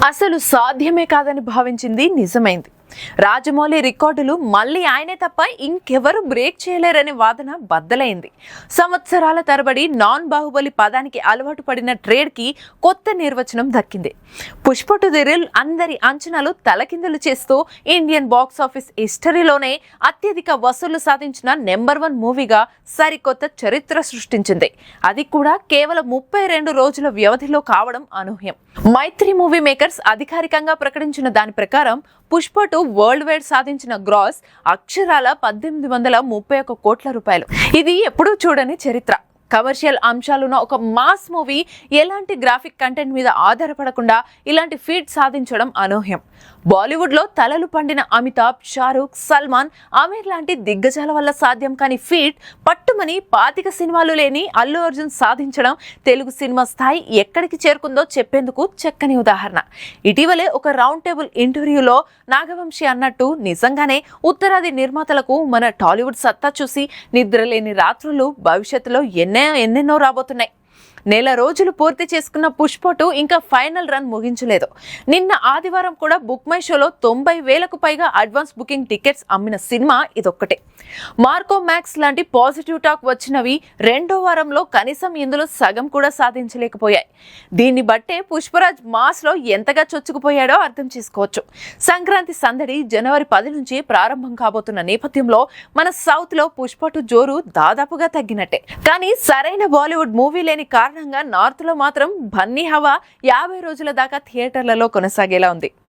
అసలు సాధ్యమే కాదని భావించింది నిజమైంది. రాజమౌళి రికార్డులు మళ్ళీ ఆయనే తప్ప ఇంకెవరు బ్రేక్ చేయలేరనే వాదన బద్దలైంది. సంవత్సరాల తరబడి నాన్ బాహుబలి పదానికి అలవాటు పడిన ట్రేడ్ కి కొత్త నిర్వచనం దక్కింది. పుష్ప టు ది రిల్ అందరి అంచనాలు తలకిందులు చేస్తూ ఇండియన్ బాక్స్ ఆఫీస్ హిస్టరీలోనే అత్యధిక వసూళ్లు సాధించిన నెంబర్ 1 మూవీగా సరికొత్త చరిత్ర సృష్టించింది. అది కూడా కేవలం 32 రోజుల వ్యవధిలో కావడం అనూహ్యం. మైత్రి మూవీ మేకర్స్ అధికారికంగా ప్రకటించిన దాని ప్రకారం పుష్ప 2 వరల్డ్ వైడ్ సాధించిన గ్రాస్ అక్షరాల 1831 కోట్ల రూపాయలు. ఇది ఎప్పుడూ చూడని చరిత్ర. కమర్షియల్ అంశాలున్న ఒక మాస్ మూవీ ఎలాంటి గ్రాఫిక్ కంటెంట్ మీద ఆధారపడకుండా ఇలాంటి ఫీట్ సాధించడం అనూహ్యం. బాలీవుడ్లో తలలు పండిన అమితాబ్, షారూక్, సల్మాన్, ఆమీర్ లాంటి దిగ్గజాల వల్ల సాధ్యం కాని ఫీట్ పట్టుమని 25 సినిమాలు లేని అల్లు అర్జున్ సాధించడం తెలుగు సినిమా స్థాయి ఎక్కడికి చేరుకుందో చెప్పేందుకు చక్కని ఉదాహరణ. ఇటీవలే ఒక రౌండ్ టేబుల్ ఇంటర్వ్యూలో నాగవంశి అన్నట్టు నిజంగానే ఉత్తరాది నిర్మాతలకు మన టాలీవుడ్ సత్తా చూసి నిద్రలేని రాత్రులు భవిష్యత్తులో ఎన్నెన్నో రాబోతున్నాయి. నెల రోజులు పూర్తి చేసుకున్న పుష్ప 2 ఇంకా ఫైనల్ రన్ ముగించలేదు. నిన్న ఆదివారం కూడా బుక్ మై షోలో 90,000కు పైగా అడ్వాన్స్ బుకింగ్ టికెట్స్ అమ్మిన సినిమా ఇదొక్కటే. మార్కో మ్యాక్స్ లాంటి పాజిటివ్ టాక్ వచ్చినవి రెండో వారంలో కనీసం ఇందులో సగం కూడా సాధించలేకపోయాయి. దీన్ని బట్టే పుష్పరాజ్ మాస్ లో ఎంతగా చొచ్చుకుపోయాడో అర్థం చేసుకోవచ్చు. సంక్రాంతి సందడి జనవరి 10 నుంచి ప్రారంభం కాబోతున్న నేపథ్యంలో మన సౌత్ లో పుష్ప 2 జోరు దాదాపుగా తగ్గినట్టే. కానీ సరైన బాలీవుడ్ మూవీ లేని కారణంగా నార్త్ లో మాత్రం బన్నీ హవా 50 రోజుల దాకా థియేటర్లలో కొనసాగేలా ఉంది.